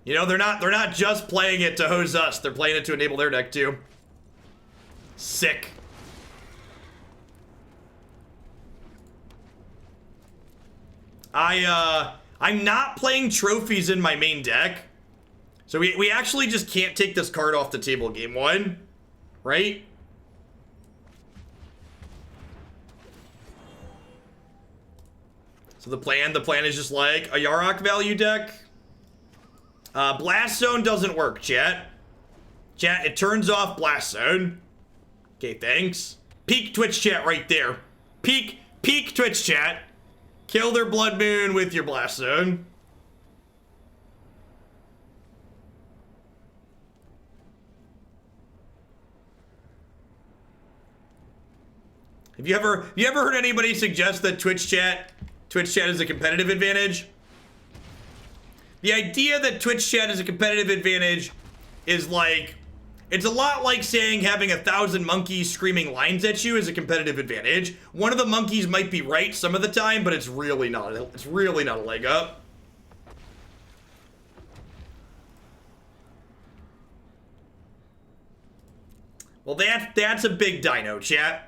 you know, they're not just playing it to hose us, they're playing it to enable their deck too. Sick. I'm not playing trophies in my main deck. So we actually just can't take this card off the table game one, right? So the plan is just like a Yarok value deck. Blast Zone doesn't work, chat. Chat, it turns off Blast Zone. Okay, thanks. Peak Twitch chat right there. Peak Twitch chat. Kill their Blood Moon with your Blast Zone. Have you ever heard anybody suggest that Twitch chat is a competitive advantage? The idea that Twitch chat is a competitive advantage is like, it's a lot like saying having 1,000 monkeys screaming lines at you is a competitive advantage. One of the monkeys might be right some of the time, but it's really not a leg up. Well, that's a big dino, chat.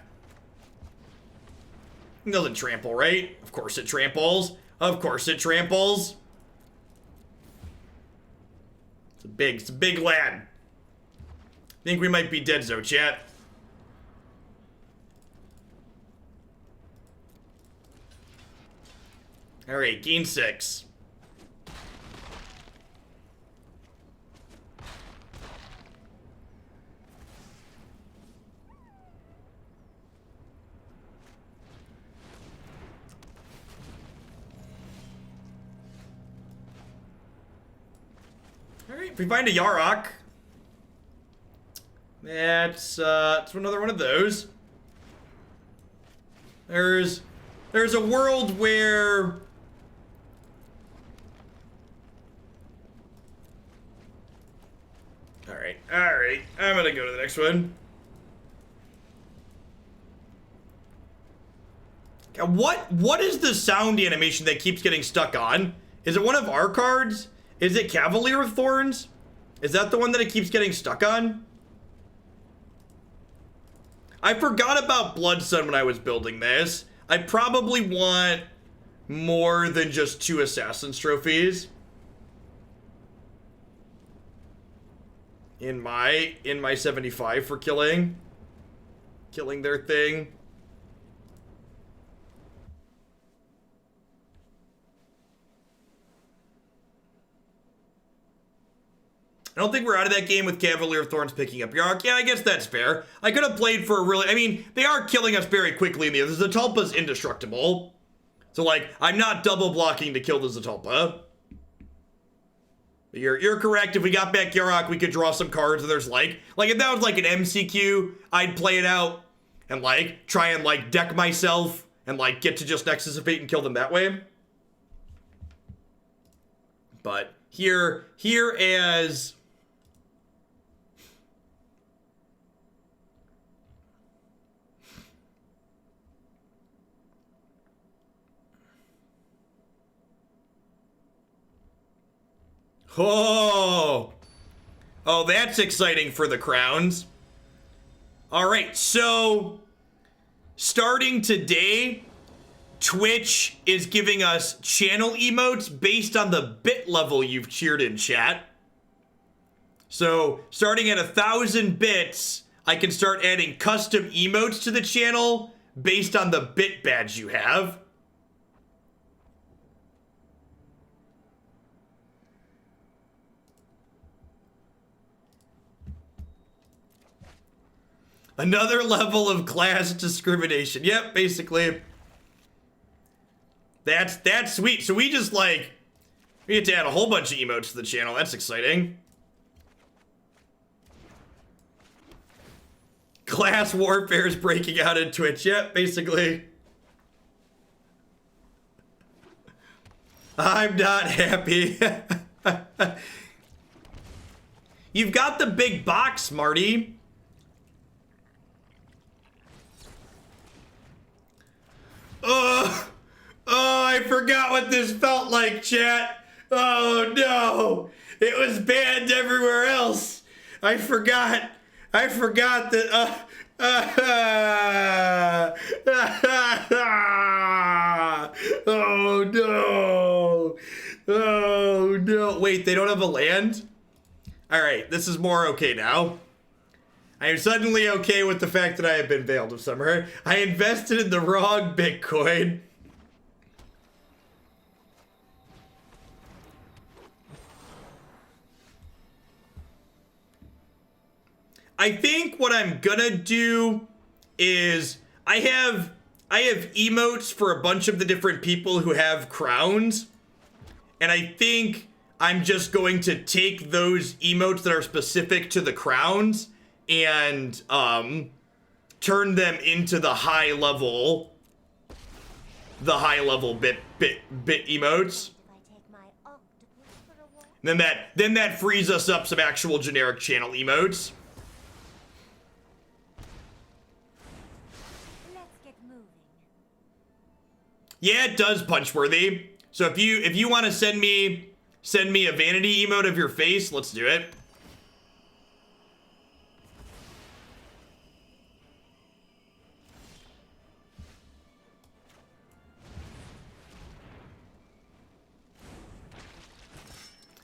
It doesn't trample, right? Of course it tramples. Of course it tramples. It's a big lad. Think we might be dead, so chat. Alright, gain 6. Alright, if we find a Yarok, it's another one of those. There's a world where Alright, I'm gonna go to the next one. What is the sound animation that keeps getting stuck on? Is it one of our cards? Is it Cavalier of Thorns? Is that the one that it keeps getting stuck on? I forgot about Blood Sun when I was building this. I probably want more than just 2 Assassin's Trophies in my 75 for killing their thing. I don't think we're out of that game with Cavalier of Thorns picking up Yarok. Yeah, I guess that's fair. I could have played for a really... I mean, they are killing us very quickly in the other. The Zatulpa's indestructible. So, like, I'm not double blocking to kill the Zatulpa. But you're correct. If we got back Yarok, we could draw some cards and there's like if that was like an MCQ, I'd play it out and like try and like deck myself and like get to just Nexus of Fate and kill them that way. But here as... Oh, that's exciting for the crowns. All right, so starting today, Twitch is giving us channel emotes based on the bit level you've cheered in chat. So starting at 1,000 bits, I can start adding custom emotes to the channel based on the bit badge you have. Another level of class discrimination. Yep, basically. That's sweet. So we just like, we get to add a whole bunch of emotes to the channel. That's exciting. Class warfare is breaking out in Twitch. Yep, basically. I'm not happy. You've got the big box, Marty. Oh, I forgot what this felt like, chat. Oh no, it was banned everywhere else. I forgot that, oh no. Oh no. Wait, they don't have a land? Alright, this is more okay now. I am suddenly okay with the fact that I have been Veiled of Summer. I invested in the wrong Bitcoin. I think what I'm gonna do is I have emotes for a bunch of the different people who have crowns. And I think I'm just going to take those emotes that are specific to the crowns and turn them into the high level bit emotes. Then that frees us up some actual generic channel emotes. Yeah, it does, Punchworthy. So if you want to send me a vanity emote of your face, let's do it.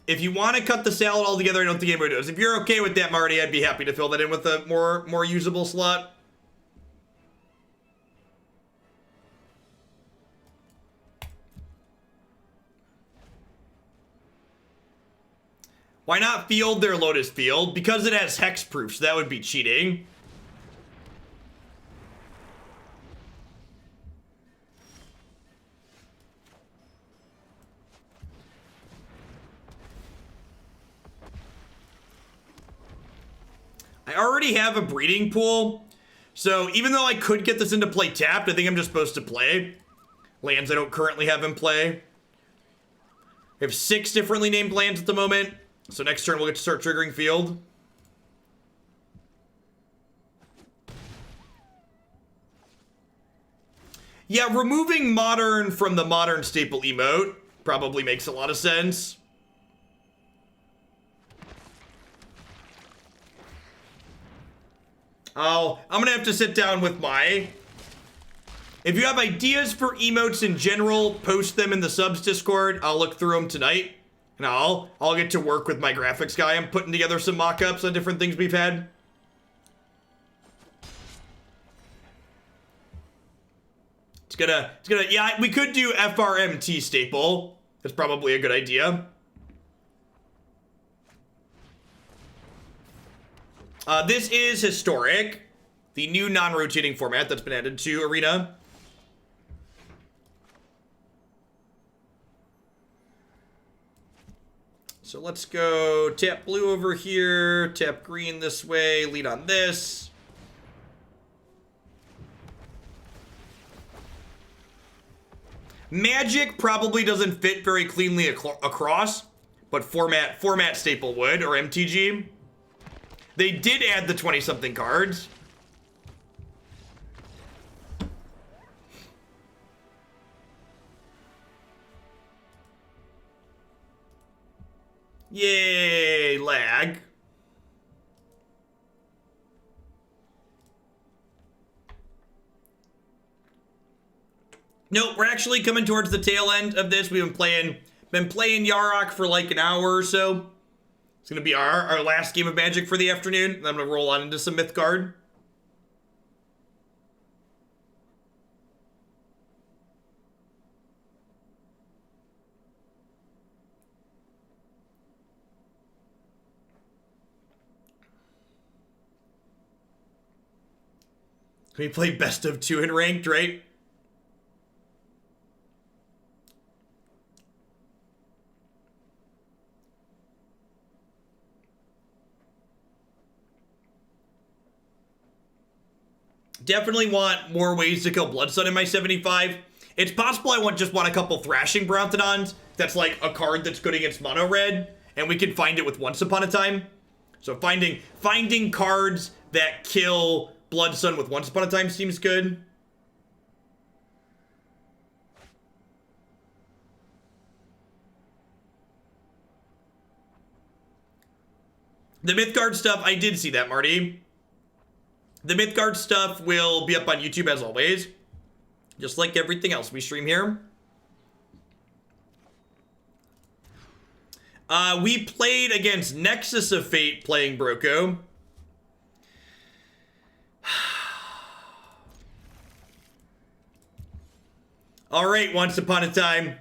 If you want to cut the salad altogether, I don't think anybody does. If you're okay with that, Marty, I'd be happy to fill that in with a more usable slot. Why not field their Lotus Field? Because it has hexproof, so that would be cheating. I already have a breeding pool, so even though I could get this into play tapped, I think I'm just supposed to play lands I don't currently have in play. We have 6 differently named lands at the moment. So next turn we'll get to start triggering field. Yeah, removing modern from the modern staple emote probably makes a lot of sense. I'm gonna have to sit down with my... If you have ideas for emotes in general, post them in the subs Discord. I'll look through them tonight. And I'll get to work with my graphics guy. I'm putting together some mock-ups on different things we've had. It's gonna, yeah, we could do FRMT staple. That's probably a good idea. This is Historic, the new non-rotating format that's been added to Arena. So let's go tap blue over here, tap green this way, lead on this. Magic probably doesn't fit very cleanly across, but format staple would, or MTG. They did add the 20-something cards. Yay, lag. Nope, we're actually coming towards the tail end of this. We've been playing Yarok for like an hour or so. It's gonna be our last game of Magic for the afternoon. And I'm gonna roll on into some Mythgard. We play best of 2 in ranked, right? Definitely want more ways to kill Bloodsun in my 75. It's possible I just want a couple Thrashing Brontodons. That's like a card that's good against mono red, and we can find it with Once Upon a Time. So finding cards that kill Bloodsun with Once Upon a Time seems good. The Mythgard stuff, I did see that, Marty. The Mythgard stuff will be up on YouTube as always. Just like everything else we stream here. We played against Nexus of Fate playing Broco. Alright, Once Upon a Time.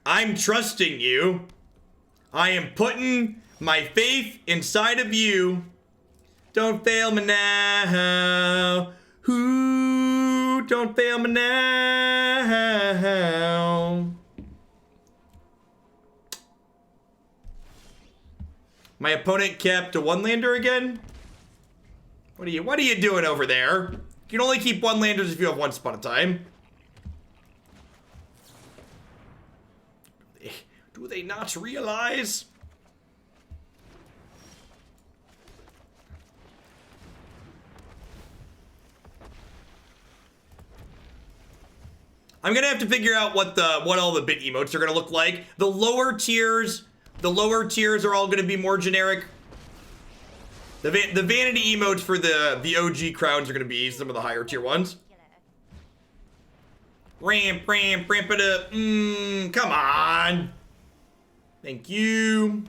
I'm trusting you. I am putting my faith inside of you. Don't fail me now. Ooh, don't fail me now. My opponent kept a one-lander again? What are you doing over there? You can only keep one-landers if you have Once Upon a Time. Do they not realize? I'm gonna have to figure out what all the bit emotes are gonna look like. The lower tiers are all gonna be more generic. The vanity emotes for the OG crowns are gonna be some of the higher tier ones. Ramp it up. Come on. Thank you.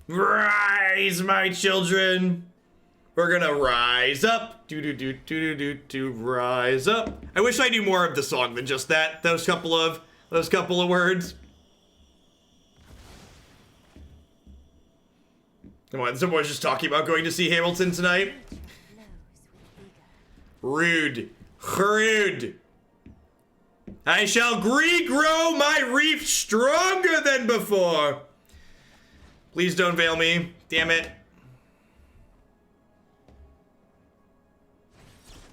Rise, my children. We're gonna rise up. Rise up. I wish I knew more of the song than just that. Those couple of words. Come on, someone's just talking about going to see Hamilton tonight. Rude. I shall regrow my reef stronger than before. Please don't veil me. Damn it.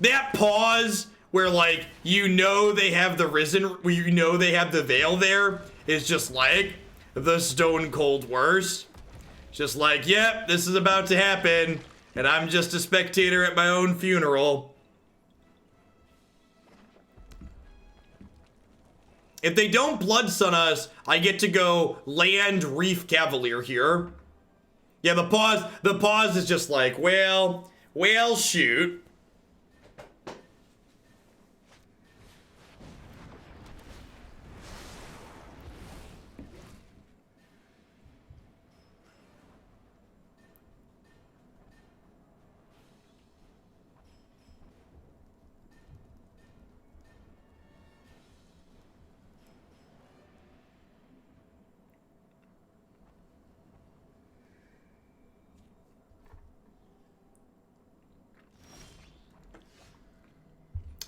That pause where, like, you know they have the the veil there is just like the stone cold worst. Just like, yep, this is about to happen, and I'm just a spectator at my own funeral. If they don't Bloodsun us, I get to go land Reef Cavalier here. Yeah, the pause is just like, well, shoot.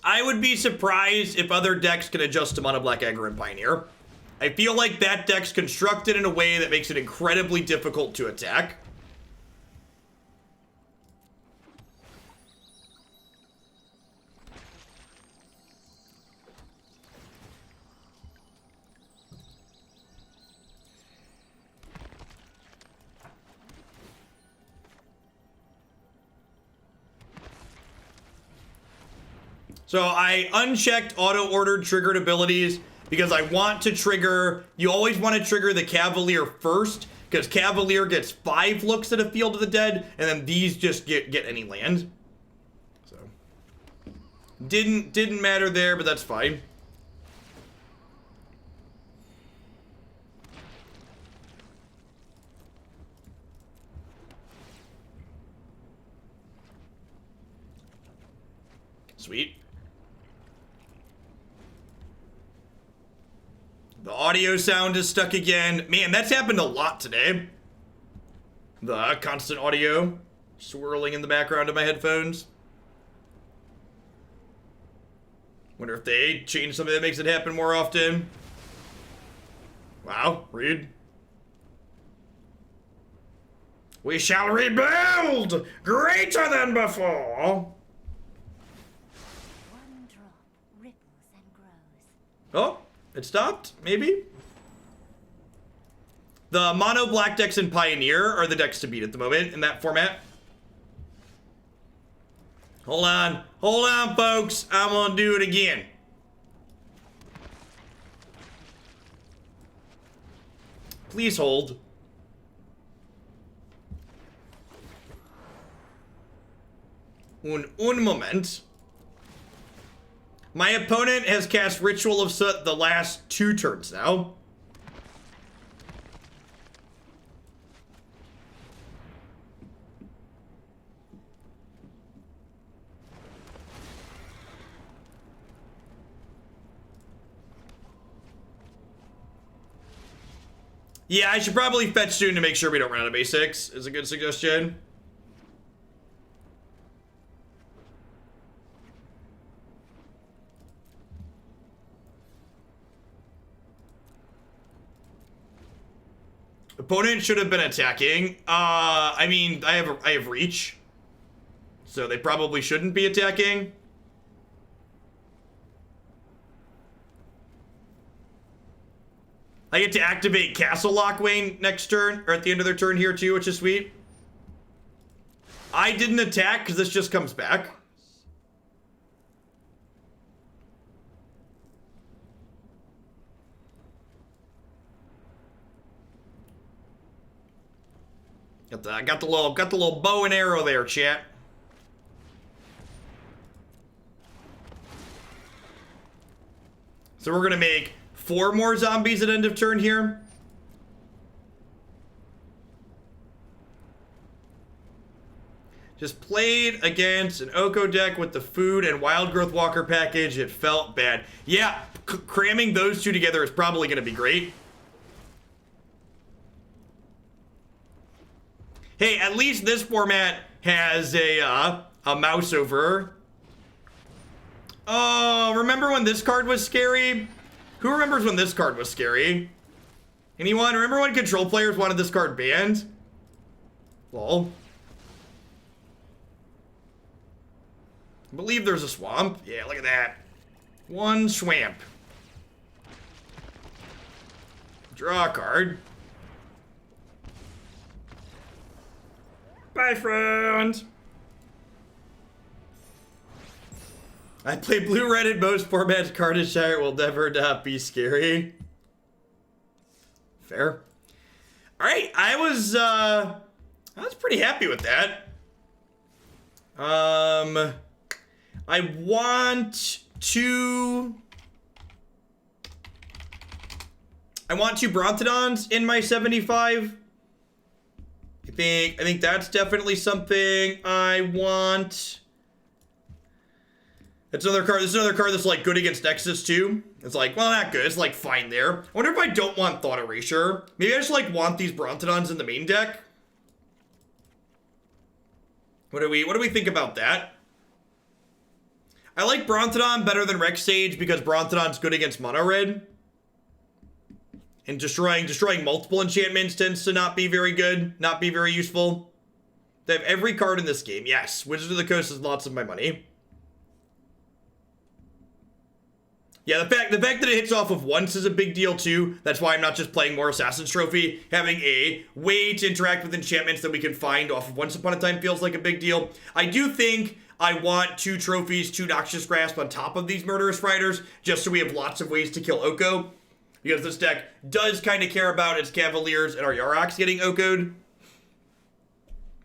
I would be surprised if other decks can adjust to Mono Black Aggro and Pioneer. I feel like that deck's constructed in a way that makes it incredibly difficult to attack. So I unchecked auto-ordered triggered abilities because I want to trigger, you always want to trigger the Cavalier first, because Cavalier gets 5 looks at a Field of the Dead, and then these just get any land. So didn't matter there, but that's fine. Sweet. The audio sound is stuck again. Man, that's happened a lot today. The constant audio swirling in the background of my headphones. Wonder if they change something that makes it happen more often. Wow, rude. We shall rebuild greater than before.
One drop ripples and grows.
Oh, it stopped, maybe? The mono black decks and Pioneer are the decks to beat at the moment in that format. Hold on, folks. I'm gonna do it again. Please hold. Un moment. My opponent has cast Ritual of Soot the last 2 turns now. Yeah, I should probably fetch soon to make sure we don't run out of basics, is a good suggestion. Opponent should have been attacking. I mean, I have reach. So they probably shouldn't be attacking. I get to activate Castle Locthwain next turn, or at the end of their turn here too, which is sweet. I didn't attack because this just comes back. Got the little bow and arrow there, chat. So we're gonna make 4 more zombies at end of turn here. Just played against an Oko deck with the food and Wild Growth Walker package. It felt bad. Yeah, cramming those 2 together is probably gonna be great. Hey, at least this format has a mouse over. Oh, remember when this card was scary? Who remembers when this card was scary? Anyone? Remember when control players wanted this card banned? Lol. I believe there's a swamp. Yeah, look at that. 1 swamp. Draw a card. Bye, friend. I play blue-red in most formats. Carnage Shire will never not be scary. Fair. All right, I was pretty happy with that. I want 2 Brontodons in my 75. I think that's definitely something I want. That's another card. This is another card that's like good against Nexus too. It's like, well, not good. It's like fine there. I wonder if I don't want Thought Erasure. Maybe I just like want these Brontodons in the main deck. What do we think about that? I like Brontodon better than Rex Sage because Brontodon's good against mono red. And destroying multiple enchantments tends to not be very good, not be very useful. They have every card in this game. Yes, Wizards of the Coast has lots of my money. Yeah, the fact that it hits off of once is a big deal too. That's why I'm not just playing more Assassin's Trophy. Having a way to interact with enchantments that we can find off of Once Upon a Time feels like a big deal. I do think I want 2 trophies, 2 Noxious Grasp on top of these Murderous Riders, just so we have lots of ways to kill Oko. Because this deck does kind of care about its Cavaliers and our Yaroks getting Oko'd.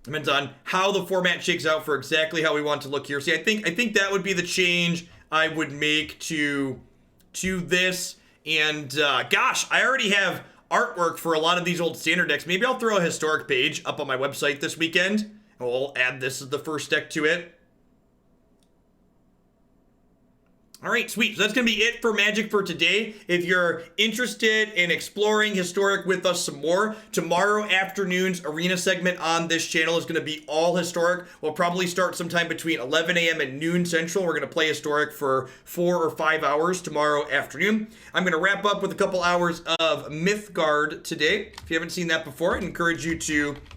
Depends on how the format shakes out for exactly how we want to look here. See, I think that would be the change I would make to this. And gosh, I already have artwork for a lot of these old standard decks. Maybe I'll throw a historic page up on my website this weekend. And we'll add this as the first deck to it. All right, sweet. So that's going to be it for Magic for today. If you're interested in exploring Historic with us some more, tomorrow afternoon's arena segment on this channel is going to be all Historic. We'll probably start sometime between 11 a.m. and noon Central. We're going to play Historic for 4 or 5 hours tomorrow afternoon. I'm going to wrap up with a couple hours of Mythgard today. If you haven't seen that before, I encourage you to